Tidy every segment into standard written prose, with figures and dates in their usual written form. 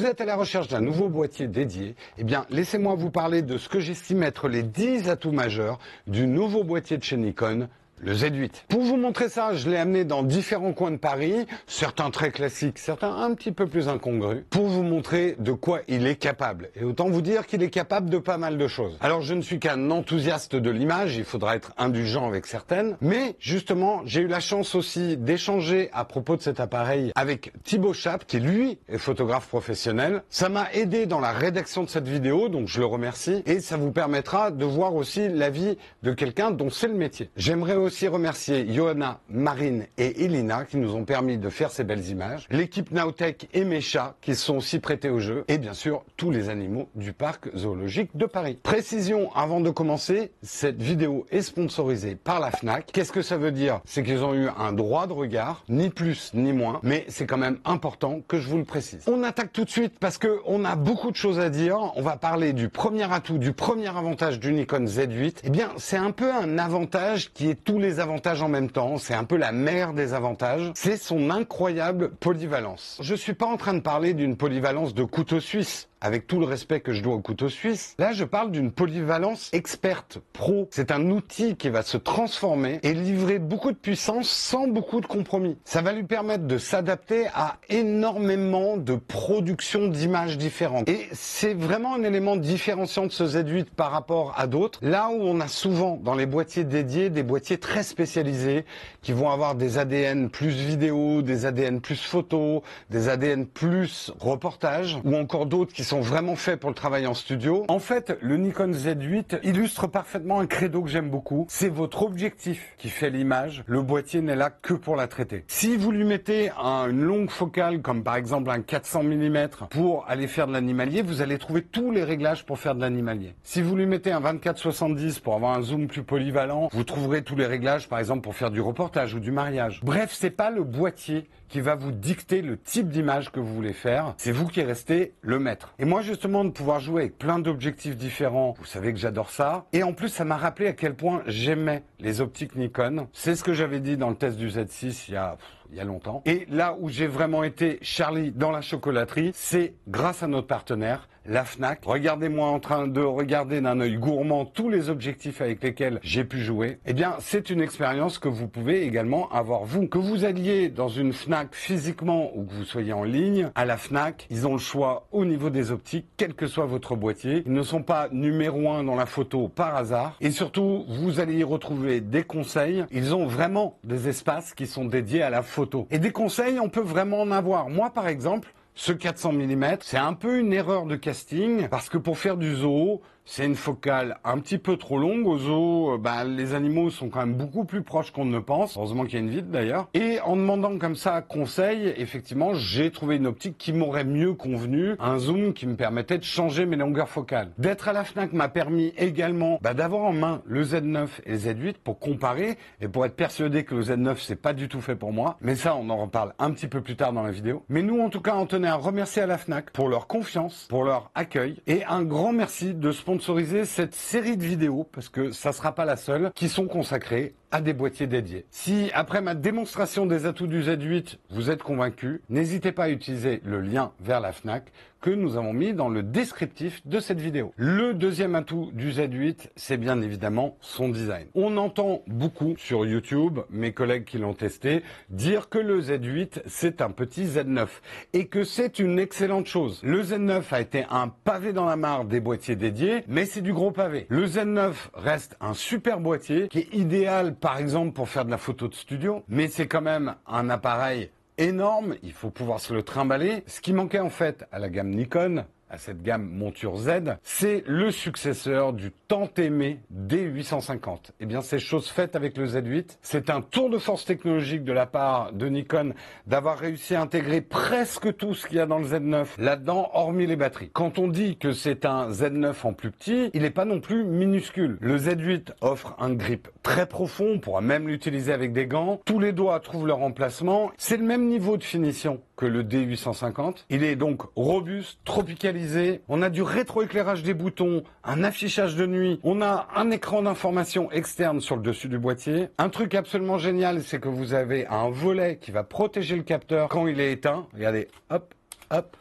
vous êtes à la recherche d'un nouveau boîtier dédié, eh bien, laissez-moi vous parler de ce que j'estime être les 10 atouts majeurs du nouveau boîtier de chez Nikon, le Z8. Pour vous montrer ça, je l'ai amené dans différents coins de Paris, certains très classiques, certains un petit peu plus incongrus, pour vous montrer de quoi il est capable. Et autant vous dire qu'il est capable de pas mal de choses. Alors je ne suis qu'un enthousiaste de l'image, il faudra être indulgent avec certaines, mais justement, j'ai eu la chance aussi d'échanger à propos de cet appareil avec Thibaut Chape, qui lui est photographe professionnel. Ça m'a aidé dans la rédaction de cette vidéo, donc je le remercie, et ça vous permettra de voir aussi l'avis de quelqu'un dont c'est le métier. J'aimerais aussi remercier Johanna, Marine et Elina qui nous ont permis de faire ces belles images, l'équipe Nowtech et mes chats qui se sont aussi prêtés au jeu, et bien sûr tous les animaux du parc zoologique de Paris. Précision avant de commencer, cette vidéo est sponsorisée par la Fnac. Qu'est-ce que ça veut dire? C'est qu'ils ont eu un droit de regard, ni plus ni moins, mais c'est quand même important que je vous le précise. On attaque tout de suite parce que on a beaucoup de choses à dire. On va parler du premier atout, du premier avantage du Nikon Z8. Eh bien, c'est un peu un avantage qui est tous les avantages en même temps, c'est un peu la mère des avantages, c'est son incroyable polyvalence. Je suis pas en train de parler d'une polyvalence de couteau suisse, avec tout le respect que je dois au couteau suisse. Là, je parle d'une polyvalence experte, pro. C'est un outil qui va se transformer et livrer beaucoup de puissance sans beaucoup de compromis. Ça va lui permettre de s'adapter à énormément de productions d'images différentes. Et c'est vraiment un élément différenciant de ce Z8 par rapport à d'autres. Là où on a souvent dans les boîtiers dédiés des boîtiers très spécialisés qui vont avoir des ADN plus vidéo, des ADN plus photo, des ADN plus reportage, ou encore d'autres qui sont vraiment faits pour le travail en studio. En fait, le Nikon Z8 illustre parfaitement un credo que j'aime beaucoup. C'est votre objectif qui fait l'image. Le boîtier n'est là que pour la traiter. Si vous lui mettez une longue focale, comme par exemple un 400 mm pour aller faire de l'animalier, vous allez trouver tous les réglages pour faire de l'animalier. Si vous lui mettez un 24-70 pour avoir un zoom plus polyvalent, vous trouverez tous les réglages, par exemple, pour faire du reportage ou du mariage. Bref, c'est pas le boîtier qui va vous dicter le type d'image que vous voulez faire. C'est vous qui restez le maître. Et moi, justement, de pouvoir jouer avec plein d'objectifs différents, vous savez que j'adore ça. Et en plus, ça m'a rappelé à quel point j'aimais les optiques Nikon. C'est ce que j'avais dit dans le test du Z6 il y a longtemps. Et là où j'ai vraiment été Charlie dans la chocolaterie, c'est grâce à notre partenaire, la Fnac. Regardez-moi en train de regarder d'un œil gourmand tous les objectifs avec lesquels j'ai pu jouer. Eh bien, c'est une expérience que vous pouvez également avoir vous. Que vous alliez dans une Fnac physiquement ou que vous soyez en ligne, à la Fnac, ils ont le choix au niveau des optiques, quel que soit votre boîtier. Ils ne sont pas numéro 1 dans la photo par hasard. Et surtout, vous allez y retrouver des conseils. Ils ont vraiment des espaces qui sont dédiés à la photo. Et des conseils, on peut vraiment en avoir. Moi, par exemple, ce 400 mm, c'est un peu une erreur de casting parce que pour faire du zoo, c'est une focale un petit peu trop longue. Au zoo, les animaux sont quand même beaucoup plus proches qu'on ne le pense. Heureusement qu'il y a une vitre d'ailleurs. Et en demandant comme ça conseil, effectivement, j'ai trouvé une optique qui m'aurait mieux convenu. Un zoom qui me permettait de changer mes longueurs focales. D'être à la Fnac m'a permis également d'avoir en main le Z9 et le Z8 pour comparer et pour être persuadé que le Z9 c'est pas du tout fait pour moi. Mais ça, on en reparle un petit peu plus tard dans la vidéo. Mais nous, en tout cas, on tenait à remercier à la Fnac pour leur confiance, pour leur accueil et un grand merci de sponsoriser cette série de vidéos, parce que ça sera pas la seule, qui sont consacrées à des boîtiers dédiés. Si, après ma démonstration des atouts du Z8, vous êtes convaincu, n'hésitez pas à utiliser le lien vers la Fnac que nous avons mis dans le descriptif de cette vidéo. Le deuxième atout du Z8, c'est bien évidemment son design. On entend beaucoup sur YouTube, mes collègues qui l'ont testé, dire que le Z8, c'est un petit Z9 et que c'est une excellente chose. Le Z9 a été un pavé dans la mare des boîtiers dédiés, mais c'est du gros pavé. Le Z9 reste un super boîtier qui est idéal par exemple pour faire de la photo de studio, mais c'est quand même un appareil énorme, il faut pouvoir se le trimballer. Ce qui manquait en fait à la gamme Nikon, à cette gamme monture Z, c'est le successeur du tant aimé D850. Eh bien, c'est chose faite avec le Z8. C'est un tour de force technologique de la part de Nikon d'avoir réussi à intégrer presque tout ce qu'il y a dans le Z9 là-dedans, hormis les batteries. Quand on dit que c'est un Z9 en plus petit, il n'est pas non plus minuscule. Le Z8 offre un grip très profond, on pourra même l'utiliser avec des gants. Tous les doigts trouvent leur emplacement. C'est le même niveau de finition que le D850. Il est donc robuste, tropicalisé. On a du rétroéclairage des boutons, un affichage de nuit. On a un écran d'information externe sur le dessus du boîtier. Un truc absolument génial, c'est que vous avez un volet qui va protéger le capteur quand il est éteint. Regardez, hop, hop.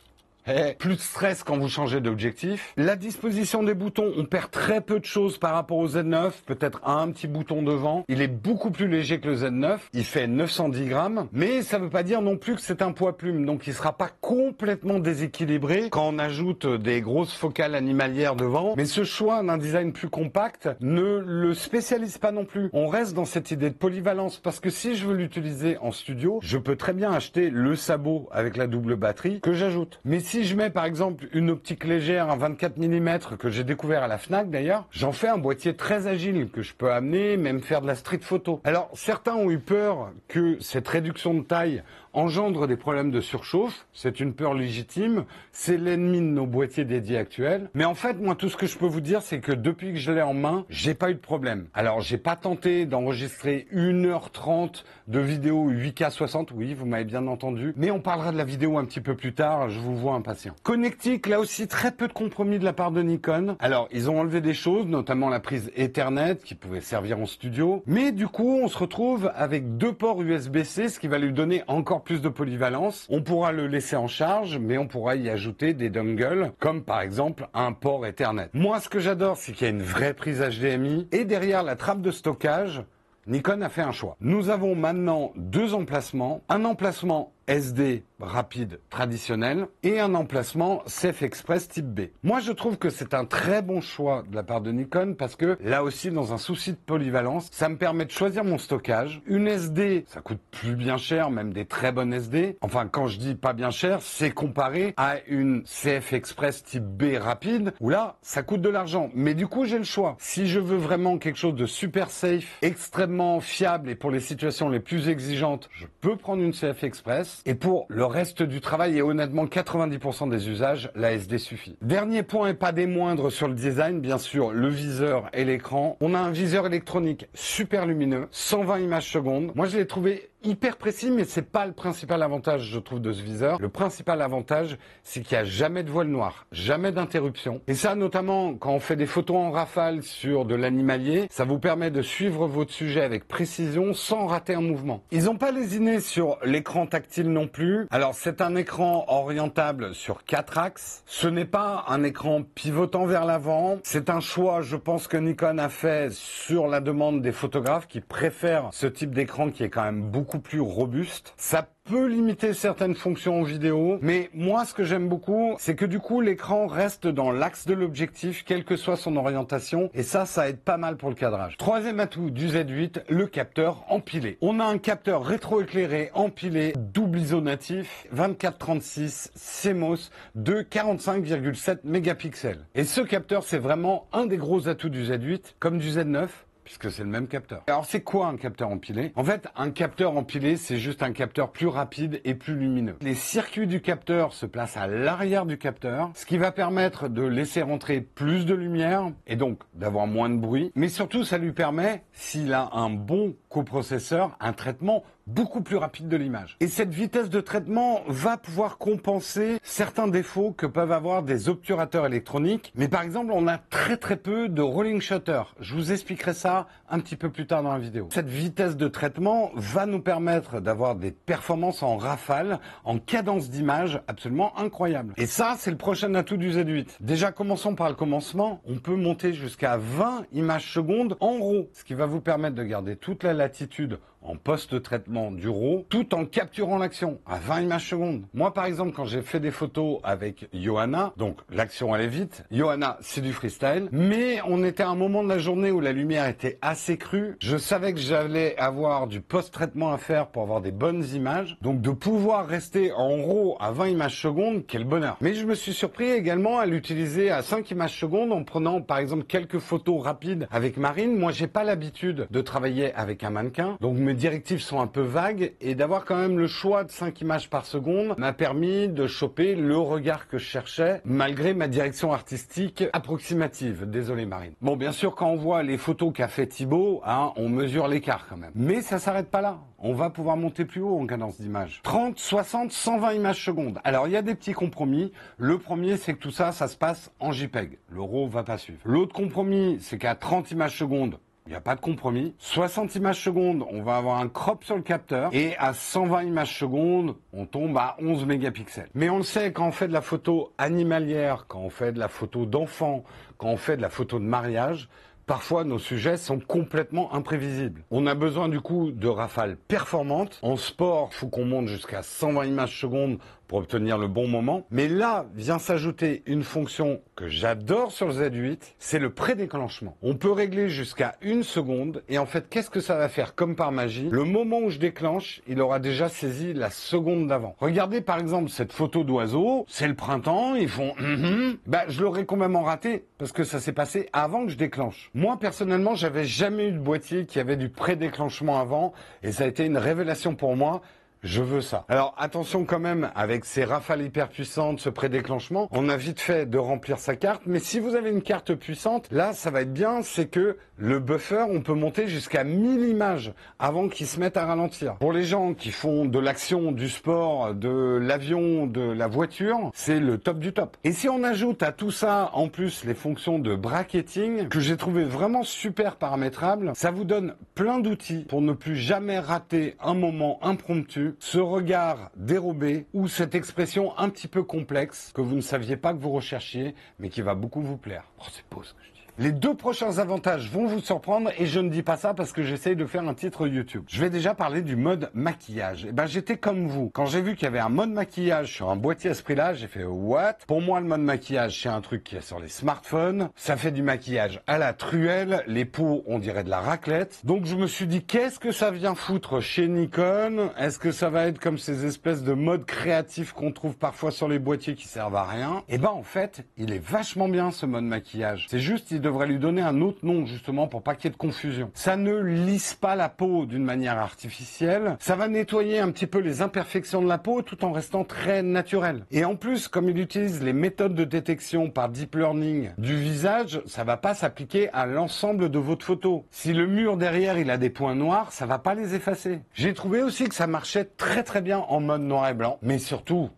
Plus de stress quand vous changez d'objectif. La disposition des boutons, on perd très peu de choses par rapport au Z9, peut-être un petit bouton devant. Il est beaucoup plus léger que le Z9, il fait 910 grammes, mais ça veut pas dire non plus que c'est un poids plume, donc il sera pas complètement déséquilibré quand on ajoute des grosses focales animalières devant. Mais ce choix d'un design plus compact ne le spécialise pas non plus. On reste dans cette idée de polyvalence, parce que si je veux l'utiliser en studio, je peux très bien acheter le sabot avec la double batterie que j'ajoute. Mais si je mets par exemple une optique légère, un 24 mm que j'ai découvert à la Fnac d'ailleurs, j'en fais un boîtier très agile que je peux amener, même faire de la street photo. Alors certains ont eu peur que cette réduction de taille engendre des problèmes de surchauffe, c'est une peur légitime, c'est l'ennemi de nos boîtiers dédiés actuels. Mais en fait, moi, tout ce que je peux vous dire, c'est que depuis que je l'ai en main, j'ai pas eu de problème. Alors, j'ai pas tenté d'enregistrer 1h30 de vidéo 8K 60, oui, vous m'avez bien entendu, mais on parlera de la vidéo un petit peu plus tard, je vous vois impatient. Connectique, là aussi, très peu de compromis de la part de Nikon. Alors, ils ont enlevé des choses, notamment la prise Ethernet, qui pouvait servir en studio, mais du coup, on se retrouve avec 2 ports USB-C, ce qui va lui donner encore plus de polyvalence. On pourra le laisser en charge, mais on pourra y ajouter des dongles, comme par exemple un port Ethernet. Moi, ce que j'adore, c'est qu'il y a une vraie prise HDMI, et derrière la trappe de stockage, Nikon a fait un choix. Nous avons maintenant 2 emplacements, un emplacement SD rapide traditionnel et un emplacement Safe Express type B. Moi, je trouve que c'est un très bon choix de la part de Nikon parce que là aussi, dans un souci de polyvalence, ça me permet de choisir mon stockage. Une SD, ça coûte plus bien cher, même des très bonnes SD. Enfin, quand je dis pas bien cher, c'est comparé à une CF Express type B rapide où là, ça coûte de l'argent. Mais du coup, j'ai le choix. Si je veux vraiment quelque chose de super safe, extrêmement fiable et pour les situations les plus exigeantes, je peux prendre une CF Express. Et pour le reste du travail et honnêtement 90% des usages, la SD suffit. Dernier point et pas des moindres sur le design, bien sûr, le viseur et l'écran. On a un viseur électronique super lumineux, 120 images secondes. Moi, je l'ai trouvé hyper précis, mais c'est pas le principal avantage, je trouve, de ce viseur. Le principal avantage, c'est qu'il n'y a jamais de voile noir, jamais d'interruption. Et ça, notamment, quand on fait des photos en rafale sur de l'animalier, ça vous permet de suivre votre sujet avec précision sans rater un mouvement. Ils n'ont pas lésiné sur l'écran tactile non plus. Alors, c'est un écran orientable sur 4 axes. Ce n'est pas un écran pivotant vers l'avant. C'est un choix, je pense, que Nikon a fait sur la demande des photographes qui préfèrent ce type d'écran qui est quand même beaucoup plus robuste. Ça peut limiter certaines fonctions en vidéo, mais moi ce que j'aime beaucoup, c'est que du coup l'écran reste dans l'axe de l'objectif, quelle que soit son orientation, et ça aide pas mal pour le cadrage. Troisième atout du Z8, le capteur empilé. On a un capteur rétroéclairé empilé, double ISO natif, 24-36 CMOS de 45,7 mégapixels. Et ce capteur, c'est vraiment un des gros atouts du Z8, comme du Z9, puisque c'est le même capteur. Alors c'est quoi un capteur empilé? En fait, un capteur empilé, c'est juste un capteur plus rapide et plus lumineux. Les circuits du capteur se placent à l'arrière du capteur, ce qui va permettre de laisser rentrer plus de lumière et donc d'avoir moins de bruit. Mais surtout, ça lui permet, s'il a un bon coprocesseur, un traitement beaucoup plus rapide de l'image. Et cette vitesse de traitement va pouvoir compenser certains défauts que peuvent avoir des obturateurs électroniques. Mais par exemple, on a très peu de rolling shutter. Je vous expliquerai ça un petit peu plus tard dans la vidéo. Cette vitesse de traitement va nous permettre d'avoir des performances en rafale, en cadence d'image absolument incroyables. Et ça, c'est le prochain atout du Z8. Déjà, commençons par le commencement. On peut monter jusqu'à 20 images secondes en RAW, ce qui va vous permettre de garder toute la latitude en post-traitement du RAW, tout en capturant l'action à 20 images secondes. Moi, par exemple, quand j'ai fait des photos avec Johanna, donc l'action allait vite, Johanna, c'est du freestyle, mais on était à un moment de la journée où la lumière était assez crue. Je savais que j'allais avoir du post-traitement à faire pour avoir des bonnes images, donc de pouvoir rester en RAW à 20 images secondes, quel bonheur. Mais je me suis surpris également à l'utiliser à 5 images secondes en prenant, par exemple, quelques photos rapides avec Marine. Moi, j'ai pas l'habitude de travailler avec un mannequin, donc mes directives sont un peu vagues et d'avoir quand même le choix de 5 images par seconde m'a permis de choper le regard que je cherchais malgré ma direction artistique approximative. Désolé Marine. Bon, bien sûr, quand on voit les photos qu'a fait Thibaut, hein, on mesure l'écart quand même. Mais ça s'arrête pas là. On va pouvoir monter plus haut en cadence d'image. 30, 60, 120 images secondes. Alors, il y a des petits compromis. Le premier, c'est que tout ça, ça se passe en JPEG. Le RAW va pas suivre. L'autre compromis, c'est qu'à 30 images secondes, il n'y a pas de compromis. 60 images secondes, on va avoir un crop sur le capteur. Et à 120 images secondes, on tombe à 11 mégapixels. Mais on le sait, quand on fait de la photo animalière, quand on fait de la photo d'enfant, quand on fait de la photo de mariage, parfois, nos sujets sont complètement imprévisibles. On a besoin du coup de rafales performantes. En sport, il faut qu'on monte jusqu'à 120 images secondes pour obtenir le bon moment. Mais là vient s'ajouter une fonction que j'adore sur le Z8, c'est le pré-déclenchement. On peut régler jusqu'à 1 seconde et en fait, qu'est-ce que ça va faire comme par magie? Le moment où je déclenche, il aura déjà saisi la seconde d'avant. Regardez par exemple cette photo d'oiseau, c'est le printemps, ils font je l'aurais complètement raté parce que ça s'est passé avant que je déclenche. Moi personnellement, j'avais jamais eu de boîtier qui avait du pré-déclenchement avant et ça a été une révélation pour moi. Je veux ça. Alors attention quand même, avec ces rafales hyper puissantes, ce pré-déclenchement, on a vite fait de remplir sa carte, mais si vous avez une carte puissante, là ça va être bien, c'est que le buffer, on peut monter jusqu'à 1000 images avant qu'il se mette à ralentir. Pour les gens qui font de l'action, du sport, de l'avion, de la voiture, c'est le top du top. Et si on ajoute à tout ça, en plus, les fonctions de bracketing, que j'ai trouvé vraiment super paramétrables, ça vous donne plein d'outils pour ne plus jamais rater un moment impromptu, ce regard dérobé ou cette expression un petit peu complexe que vous ne saviez pas que vous recherchiez, mais qui va beaucoup vous plaire. Oh, c'est beau ce que je dis. Les 2 prochains avantages vont vous surprendre et je ne dis pas ça parce que j'essaye de faire un titre YouTube. Je vais déjà parler du mode maquillage. J'étais comme vous. Quand j'ai vu qu'il y avait un mode maquillage sur un boîtier à ce prix-là, j'ai fait what? Pour moi, le mode maquillage, c'est un truc qui est sur les smartphones. Ça fait du maquillage à la truelle. Les peaux, on dirait de la raclette. Donc je me suis dit, qu'est-ce que ça vient foutre chez Nikon? Est-ce que ça va être comme ces espèces de modes créatifs qu'on trouve parfois sur les boîtiers qui servent à rien? En fait, il est vachement bien ce mode maquillage. C'est juste, il devrait lui donner un autre nom justement pour pas qu'il y ait de confusion. Ça ne lisse pas la peau d'une manière artificielle, ça va nettoyer un petit peu les imperfections de la peau tout en restant très naturel. Et en plus, comme il utilise les méthodes de détection par deep learning du visage, ça va pas s'appliquer à l'ensemble de votre photo. Si le mur derrière il a des points noirs, ça va pas les effacer. J'ai trouvé aussi que ça marchait très très bien en mode noir et blanc, mais surtout,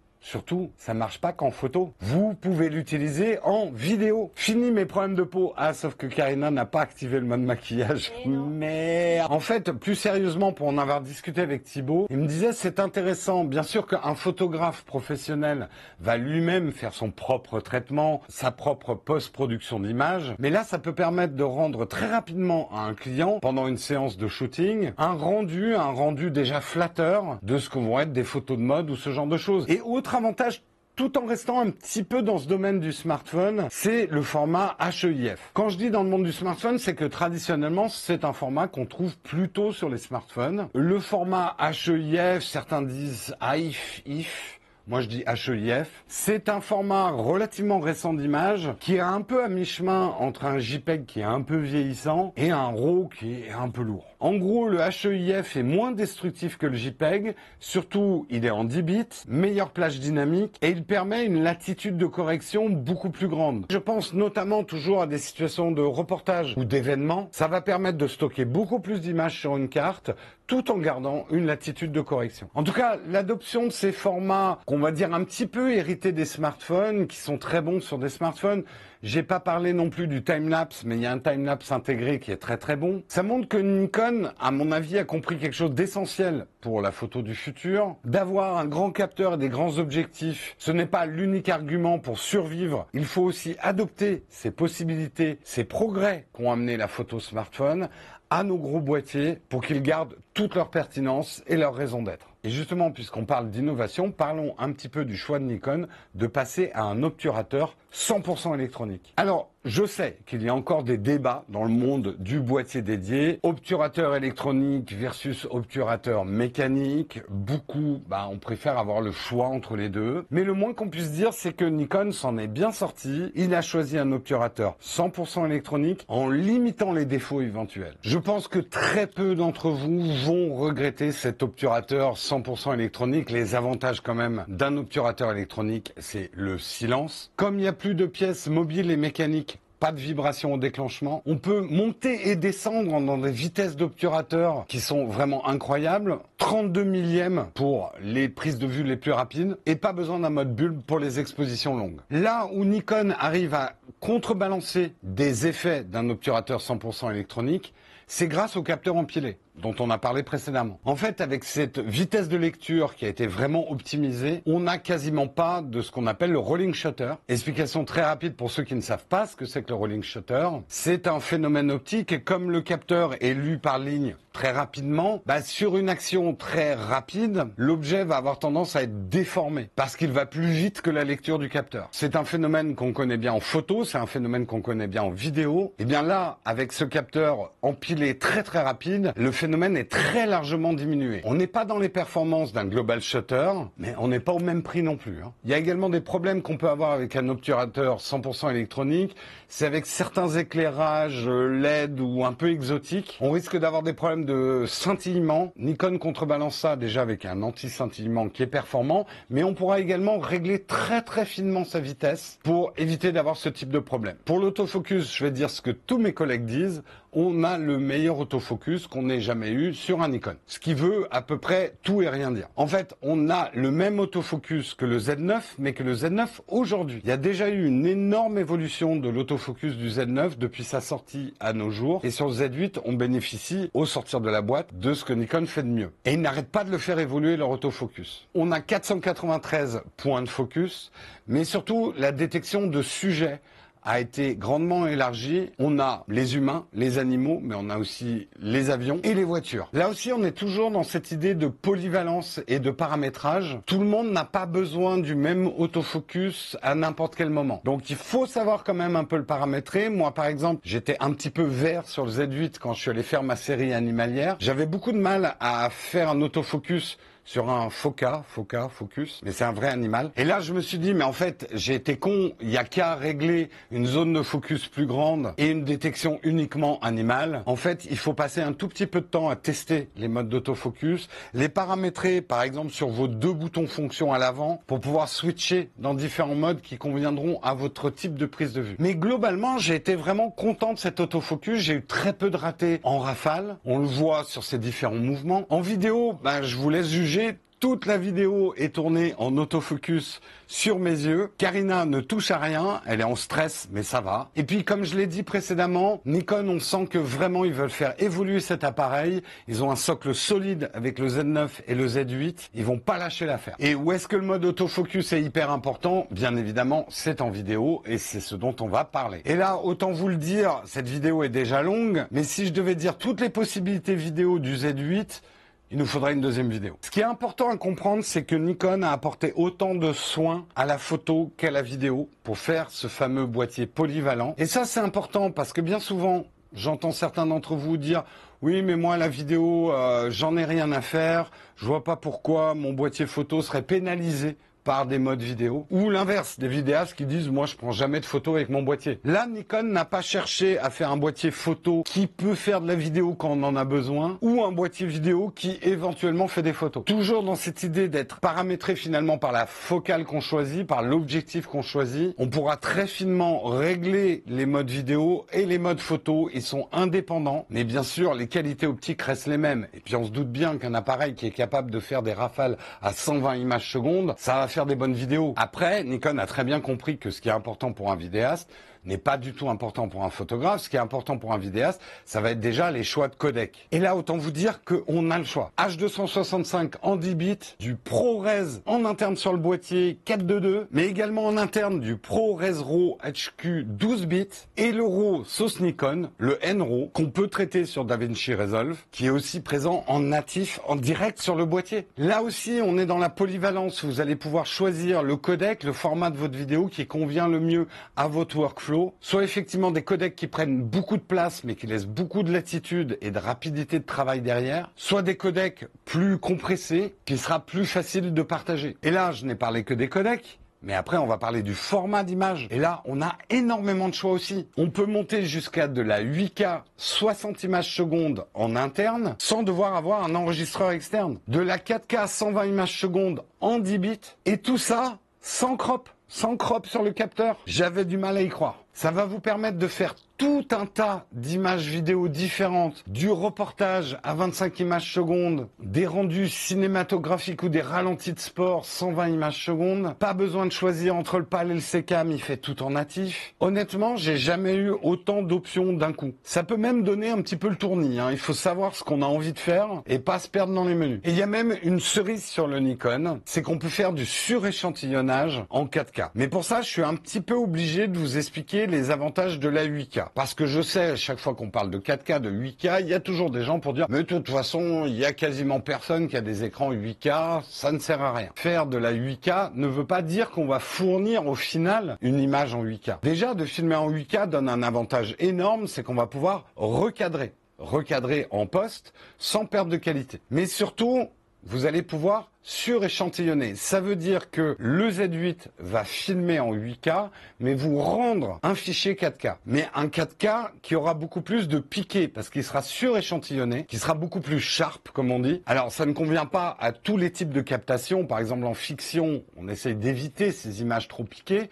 ça marche pas qu'en photo. Vous pouvez l'utiliser en vidéo. Fini mes problèmes de peau. Ah, sauf que Karina n'a pas activé le mode maquillage. Mais en fait, plus sérieusement, pour en avoir discuté avec Thibaut, il me disait c'est intéressant. Bien sûr qu'un photographe professionnel va lui-même faire son propre traitement, sa propre post-production d'image. Mais là, ça peut permettre de rendre très rapidement à un client, pendant une séance de shooting, un rendu déjà flatteur de ce que vont être des photos de mode ou ce genre de choses. Et autre avantage, tout en restant un petit peu dans ce domaine du smartphone, c'est le format HEIF. Quand je dis dans le monde du smartphone, c'est que traditionnellement, c'est un format qu'on trouve plutôt sur les smartphones. Le format HEIF, certains disent AIF. Moi, je dis HEIF. C'est un format relativement récent d'image qui est un peu à mi-chemin entre un JPEG qui est un peu vieillissant et un RAW qui est un peu lourd. En gros, le HEIF est moins destructif que le JPEG. Surtout, il est en 10 bits, meilleure plage dynamique et il permet une latitude de correction beaucoup plus grande. Je pense notamment toujours à des situations de reportage ou d'événements. Ça va permettre de stocker beaucoup plus d'images sur une carte tout en gardant une latitude de correction. En tout cas, l'adoption de ces formats qu'on va dire un petit peu hérités des smartphones, qui sont très bons sur des smartphones. J'ai pas parlé non plus du time-lapse, mais il y a un time-lapse intégré qui est très très bon. Ça montre que Nikon, à mon avis, a compris quelque chose d'essentiel pour la photo du futur. D'avoir un grand capteur et des grands objectifs, ce n'est pas l'unique argument pour survivre. Il faut aussi adopter ces possibilités, ces progrès qu'ont amené la photo smartphone à nos gros boîtiers pour qu'ils gardent toute leur pertinence et leur raison d'être. Et justement, puisqu'on parle d'innovation, parlons un petit peu du choix de Nikon de passer à un obturateur 100% électronique. Alors, je sais qu'il y a encore des débats dans le monde du boîtier dédié. Obturateur électronique versus obturateur mécanique. Beaucoup, on préfère avoir le choix entre les deux. Mais le moins qu'on puisse dire, c'est que Nikon s'en est bien sorti. Il a choisi un obturateur 100% électronique en limitant les défauts éventuels. Je pense que très peu d'entre vous vont regretter cet obturateur 100% électronique. Les avantages quand même d'un obturateur électronique, c'est le silence. Comme il n'y a plus de pièces mobiles et mécaniques, pas de vibration au déclenchement. On peut monter et descendre dans des vitesses d'obturateur qui sont vraiment incroyables. 32 millièmes pour les prises de vue les plus rapides et pas besoin d'un mode bulbe pour les expositions longues. Là où Nikon arrive à contrebalancer des effets d'un obturateur 100% électronique, c'est grâce au capteur empilé dont on a parlé précédemment. En fait, avec cette vitesse de lecture qui a été vraiment optimisée, on n'a quasiment pas de ce qu'on appelle le rolling shutter. Explication très rapide pour ceux qui ne savent pas ce que c'est que le rolling shutter. C'est un phénomène optique et comme le capteur est lu par ligne très rapidement, sur une action très rapide, l'objet va avoir tendance à être déformé parce qu'il va plus vite que la lecture du capteur. C'est un phénomène qu'on connaît bien en photo, c'est un phénomène qu'on connaît bien en vidéo. Et bien là, avec ce capteur empilé très très rapide, le phénomène est très largement diminué. On n'est pas dans les performances d'un global shutter, mais on n'est pas au même prix non plus. Il y a également des problèmes qu'on peut avoir avec un obturateur 100% électronique, c'est avec certains éclairages LED ou un peu exotiques, on risque d'avoir des problèmes de scintillement. Nikon contrebalance ça déjà avec un anti-scintillement qui est performant, mais on pourra également régler très très finement sa vitesse pour éviter d'avoir ce type de problème. Pour l'autofocus, je vais dire ce que tous mes collègues disent, on a le meilleur autofocus qu'on ait jamais eu sur un Nikon. Ce qui veut à peu près tout et rien dire. En fait, on a le même autofocus que le Z9, mais que le Z9 aujourd'hui. Il y a déjà eu une énorme évolution de l'autofocus du Z9 depuis sa sortie à nos jours. Et sur le Z8, on bénéficie, au sortir de la boîte, de ce que Nikon fait de mieux. Et ils n'arrêtent pas de le faire évoluer, leur autofocus. On a 493 points de focus, mais surtout la détection de sujets a été grandement élargie. On a les humains, les animaux, mais on a aussi les avions et les voitures. Là aussi, on est toujours dans cette idée de polyvalence et de paramétrage. Tout le monde n'a pas besoin du même autofocus à n'importe quel moment. Donc il faut savoir quand même un peu le paramétrer. Moi, par exemple, j'étais un petit peu vert sur le Z8 quand je suis allé faire ma série animalière. J'avais beaucoup de mal à faire un autofocus sur un focus, mais c'est un vrai animal. Et là, je me suis dit, mais en fait, j'ai été con, il n'y a qu'à régler une zone de focus plus grande et une détection uniquement animale. En fait, il faut passer un tout petit peu de temps à tester les modes d'autofocus, les paramétrer, par exemple, sur vos 2 boutons fonction à l'avant, pour pouvoir switcher dans différents modes qui conviendront à votre type de prise de vue. Mais globalement, j'ai été vraiment content de cet autofocus, j'ai eu très peu de ratés en rafale, on le voit sur ces différents mouvements. En vidéo, je vous laisse juger. Toute la vidéo est tournée en autofocus sur mes yeux. Karina ne touche à rien, elle est en stress, mais ça va. Et puis, comme je l'ai dit précédemment, Nikon, on sent que vraiment ils veulent faire évoluer cet appareil. Ils ont un socle solide avec le Z9 et le Z8. Ils vont pas lâcher l'affaire. Et où est-ce que le mode autofocus est hyper important? Bien évidemment, c'est en vidéo et c'est ce dont on va parler. Et là, autant vous le dire, cette vidéo est déjà longue, mais si je devais dire toutes les possibilités vidéo du Z8, il nous faudrait une deuxième vidéo. Ce qui est important à comprendre, c'est que Nikon a apporté autant de soins à la photo qu'à la vidéo pour faire ce fameux boîtier polyvalent. Et ça, c'est important parce que bien souvent, j'entends certains d'entre vous dire « Oui, mais moi, la vidéo, j'en ai rien à faire. Je vois pas pourquoi mon boîtier photo serait pénalisé par des modes vidéo, ou l'inverse, des vidéastes qui disent moi je prends jamais de photos avec mon boîtier. Là, Nikon n'a pas cherché à faire un boîtier photo qui peut faire de la vidéo quand on en a besoin, ou un boîtier vidéo qui éventuellement fait des photos. Toujours dans cette idée d'être paramétré finalement par la focale qu'on choisit, par l'objectif qu'on choisit, on pourra très finement régler les modes vidéo et les modes photo, ils sont indépendants, mais bien sûr les qualités optiques restent les mêmes. Et puis on se doute bien qu'un appareil qui est capable de faire des rafales à 120 images secondes, ça va faire des bonnes vidéos. Après, Nikon a très bien compris que ce qui est important pour un vidéaste n'est pas du tout important pour un photographe. Ce qui est important pour un vidéaste, ça va être déjà les choix de codec. Et là, autant vous dire qu'on a le choix. H265 en 10 bits, du ProRes en interne sur le boîtier 422, mais également en interne du ProRes RAW HQ 12 bits et le RAW sauce Nikon, le N-RAW, qu'on peut traiter sur DaVinci Resolve, qui est aussi présent en natif, en direct sur le boîtier. Là aussi, on est dans la polyvalence. Vous allez pouvoir choisir le codec, le format de votre vidéo qui convient le mieux à votre workflow. Soit effectivement des codecs qui prennent beaucoup de place mais qui laissent beaucoup de latitude et de rapidité de travail derrière, soit des codecs plus compressés qui sera plus facile de partager. Et là, je n'ai parlé que des codecs, mais après on va parler du format d'image. Et là, on a énormément de choix aussi. On peut monter jusqu'à de la 8K 60 images secondes en interne sans devoir avoir un enregistreur externe. De la 4K 120 images secondes en 10 bits et tout ça sans crop. Sans crop sur le capteur, j'avais du mal à y croire. Ça va vous permettre de faire tout un tas d'images vidéo différentes, du reportage à 25 images secondes, des rendus cinématographiques ou des ralentis de sport 120 images secondes. Pas besoin de choisir entre le PAL et le SECAM, il fait tout en natif. Honnêtement, j'ai jamais eu autant d'options d'un coup. Ça peut même donner un petit peu le tournis, hein. Il faut savoir ce qu'on a envie de faire et pas se perdre dans les menus. Et il y a même une cerise sur le Nikon, c'est qu'on peut faire du suréchantillonnage en 4K. Mais pour ça, je suis un petit peu obligé de vous expliquer les avantages de la 8K. Parce que je sais, à chaque fois qu'on parle de 4K, de 8K, il y a toujours des gens pour dire « Mais de toute façon, il y a quasiment personne qui a des écrans 8K, ça ne sert à rien. » Faire de la 8K ne veut pas dire qu'on va fournir au final une image en 8K. Déjà, de filmer en 8K donne un avantage énorme, c'est qu'on va pouvoir recadrer en post sans perte de qualité. Mais surtout, vous allez pouvoir suréchantillonner. Ça veut dire que le Z8 va filmer en 8K, mais vous rendre un fichier 4K. Mais un 4K qui aura beaucoup plus de piqué, parce qu'il sera suréchantillonné, qui sera beaucoup plus sharp, comme on dit. Alors, ça ne convient pas à tous les types de captation. Par exemple, en fiction, on essaye d'éviter ces images trop piquées.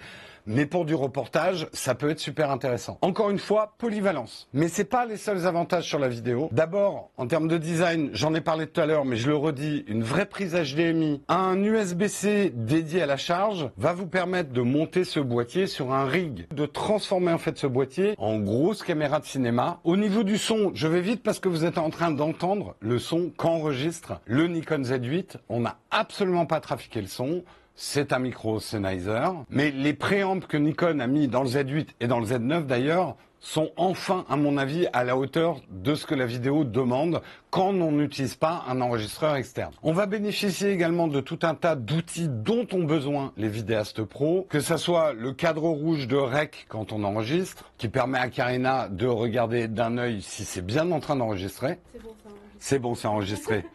Mais pour du reportage, ça peut être super intéressant. Encore une fois, polyvalence. Mais c'est pas les seuls avantages sur la vidéo. D'abord, en termes de design, j'en ai parlé tout à l'heure, mais je le redis, une vraie prise HDMI, un USB-C dédié à la charge va vous permettre de monter ce boîtier sur un rig, de transformer en fait ce boîtier en grosse caméra de cinéma. Au niveau du son, je vais vite parce que vous êtes en train d'entendre le son qu'enregistre le Nikon Z8. On n'a absolument pas trafiqué le son. C'est un micro Sennheiser, mais les préampes que Nikon a mis dans le Z8 et dans le Z9 d'ailleurs sont enfin, à mon avis, à la hauteur de ce que la vidéo demande quand on n'utilise pas un enregistreur externe. On va bénéficier également de tout un tas d'outils dont ont besoin les vidéastes pros, que ce soit le cadre rouge de REC quand on enregistre, qui permet à Karina de regarder d'un œil si c'est bien en train d'enregistrer. C'est bon, c'est enregistré.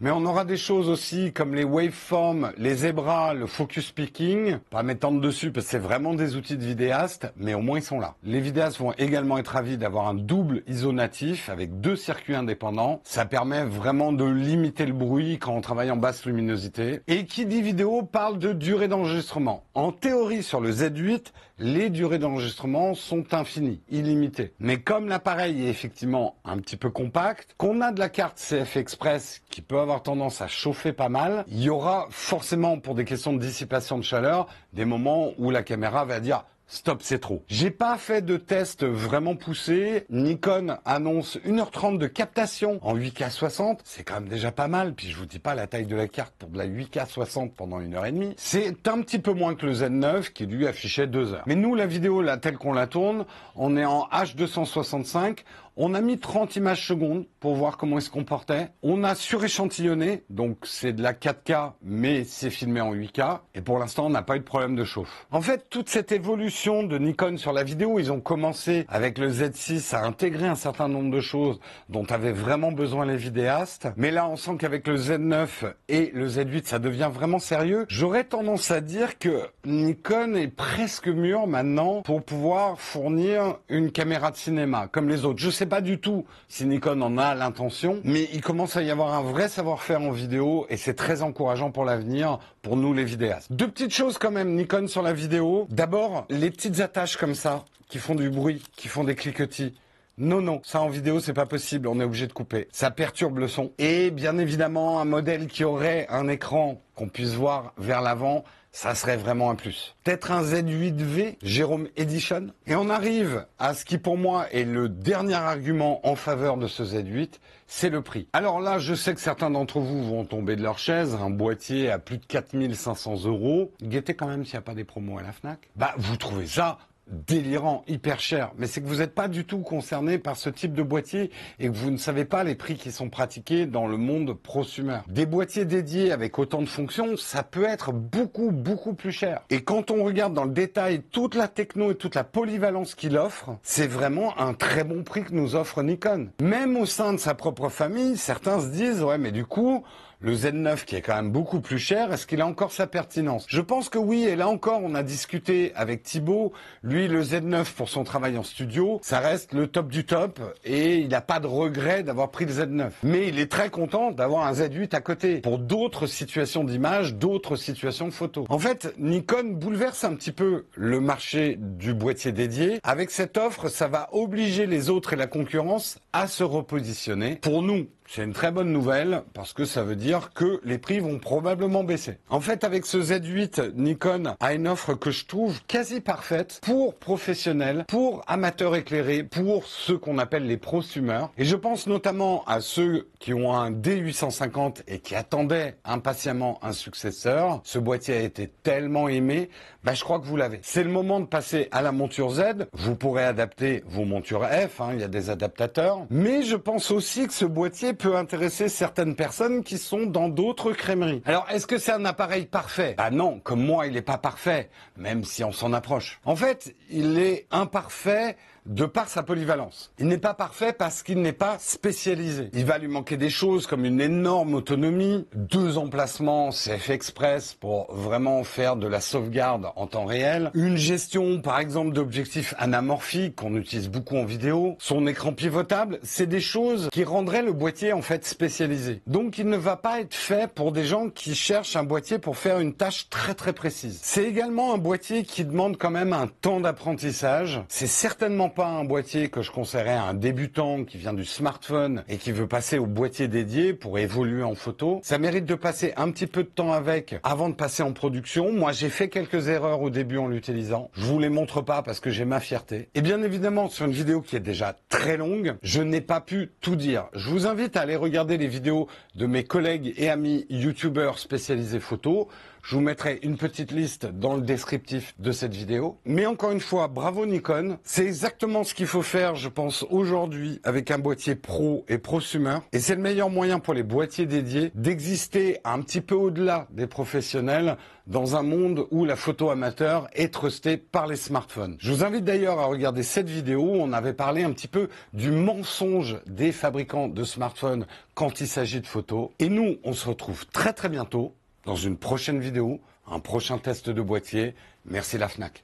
Mais on aura des choses aussi comme les waveforms, les zebras, le focus picking. Pas m'étendre dessus parce que c'est vraiment des outils de vidéastes, mais au moins ils sont là. Les vidéastes vont également être ravis d'avoir un double ISO natif avec 2 circuits indépendants. Ça permet vraiment de limiter le bruit quand on travaille en basse luminosité. Et qui dit vidéo parle de durée d'enregistrement. En théorie, sur le Z8, les durées d'enregistrement sont infinies, illimitées. Mais comme l'appareil est effectivement un petit peu compact, qu'on a de la carte CF Express qui peut avoir tendance à chauffer pas mal, il y aura forcément, pour des questions de dissipation de chaleur, des moments où la caméra va dire stop, c'est trop. J'ai pas fait de test vraiment poussé. Nikon annonce 1h30 de captation en 8K 60. C'est quand même déjà pas mal. Puis je vous dis pas la taille de la carte pour de la 8K 60 pendant 1h30. C'est un petit peu moins que le Z9 qui lui affichait 2 heures. Mais nous, la vidéo, là, telle qu'on la tourne, on est en H265. On a mis 30 images secondes pour voir comment il se comportait. On a suréchantillonné, donc c'est de la 4K, mais c'est filmé en 8K. Et pour l'instant, on n'a pas eu de problème de chauffe. En fait, toute cette évolution de Nikon sur la vidéo, ils ont commencé avec le Z6 à intégrer un certain nombre de choses dont avaient vraiment besoin les vidéastes. Mais là, on sent qu'avec le Z9 et le Z8, ça devient vraiment sérieux. J'aurais tendance à dire que Nikon est presque mûr maintenant pour pouvoir fournir une caméra de cinéma, comme les autres. Je sais pas du tout si Nikon en a l'intention, mais il commence à y avoir un vrai savoir-faire en vidéo et c'est très encourageant pour l'avenir, pour nous les vidéastes. 2 petites choses quand même, Nikon sur la vidéo. D'abord, les petites attaches comme ça, qui font du bruit, qui font des cliquetis. Non, ça en vidéo c'est pas possible, on est obligé de couper. Ça perturbe le son. Et bien évidemment, un modèle qui aurait un écran qu'on puisse voir vers l'avant, ça serait vraiment un plus. Peut-être un Z8V, Jérôme Edition. Et on arrive à ce qui pour moi est le dernier argument en faveur de ce Z8, c'est le prix. Alors là, je sais que certains d'entre vous vont tomber de leur chaise, un boîtier à plus de 4500 €. Guettez quand même s'il n'y a pas des promos à la Fnac. Bah, vous trouvez ça délirant, hyper cher, mais c'est que vous n'êtes pas du tout concerné par ce type de boîtier et que vous ne savez pas les prix qui sont pratiqués dans le monde prosumer. Des boîtiers dédiés avec autant de fonctions, ça peut être beaucoup plus cher. Et quand on regarde dans le détail toute la techno et toute la polyvalence qu'il offre, c'est vraiment un très bon prix que nous offre Nikon. Même au sein de sa propre famille, certains se disent ouais mais du coup le Z9 qui est quand même beaucoup plus cher, est-ce qu'il a encore sa pertinence? Je pense que oui, et là encore, on a discuté avec Thibaut. Lui, le Z9 pour son travail en studio, ça reste le top du top et il n'a pas de regret d'avoir pris le Z9. Mais il est très content d'avoir un Z8 à côté pour d'autres situations d'image, d'autres situations photo. En fait, Nikon bouleverse un petit peu le marché du boîtier dédié. Avec cette offre, ça va obliger les autres et la concurrence à se repositionner. Pour nous, c'est une très bonne nouvelle parce que ça veut dire que les prix vont probablement baisser. En fait, avec ce Z8, Nikon a une offre que je trouve quasi parfaite pour professionnels, pour amateurs éclairés, pour ceux qu'on appelle les prosumers. Et je pense notamment à ceux qui ont un D850 et qui attendaient impatiemment un successeur. Ce boîtier a été tellement aimé, je crois que vous l'avez. C'est le moment de passer à la monture Z. Vous pourrez adapter vos montures F, il y a des adaptateurs. Mais je pense aussi que ce boîtier peut intéresser certaines personnes qui sont dans d'autres crèmeries. Alors, est-ce que c'est un appareil parfait? Non, comme moi, il n'est pas parfait, même si on s'en approche. En fait, il est imparfait de par sa polyvalence. Il n'est pas parfait parce qu'il n'est pas spécialisé. Il va lui manquer des choses comme une énorme autonomie, 2 emplacements CF Express pour vraiment faire de la sauvegarde en temps réel, une gestion par exemple d'objectifs anamorphiques qu'on utilise beaucoup en vidéo, son écran pivotable, c'est des choses qui rendraient le boîtier en fait spécialisé. Donc il ne va pas être fait pour des gens qui cherchent un boîtier pour faire une tâche très très précise. C'est également un boîtier qui demande quand même un temps d'apprentissage. C'est certainement pas un boîtier que je conseillerais à un débutant qui vient du smartphone et qui veut passer au boîtier dédié pour évoluer en photo. Ça mérite de passer un petit peu de temps avec avant de passer en production. Moi, j'ai fait quelques erreurs au début en l'utilisant. Je vous les montre pas parce que j'ai ma fierté. Et bien évidemment, sur une vidéo qui est déjà très longue, je n'ai pas pu tout dire. Je vous invite à aller regarder les vidéos de mes collègues et amis youtubeurs spécialisés photo. Je vous mettrai une petite liste dans le descriptif de cette vidéo. Mais encore une fois, bravo Nikon. C'est exactement ce qu'il faut faire, je pense, aujourd'hui avec un boîtier pro et prosumer. Et c'est le meilleur moyen pour les boîtiers dédiés d'exister un petit peu au-delà des professionnels dans un monde où la photo amateur est trustée par les smartphones. Je vous invite d'ailleurs à regarder cette vidéo où on avait parlé un petit peu du mensonge des fabricants de smartphones quand il s'agit de photos. Et nous, on se retrouve très très bientôt dans une prochaine vidéo, un prochain test de boîtier. Merci la Fnac.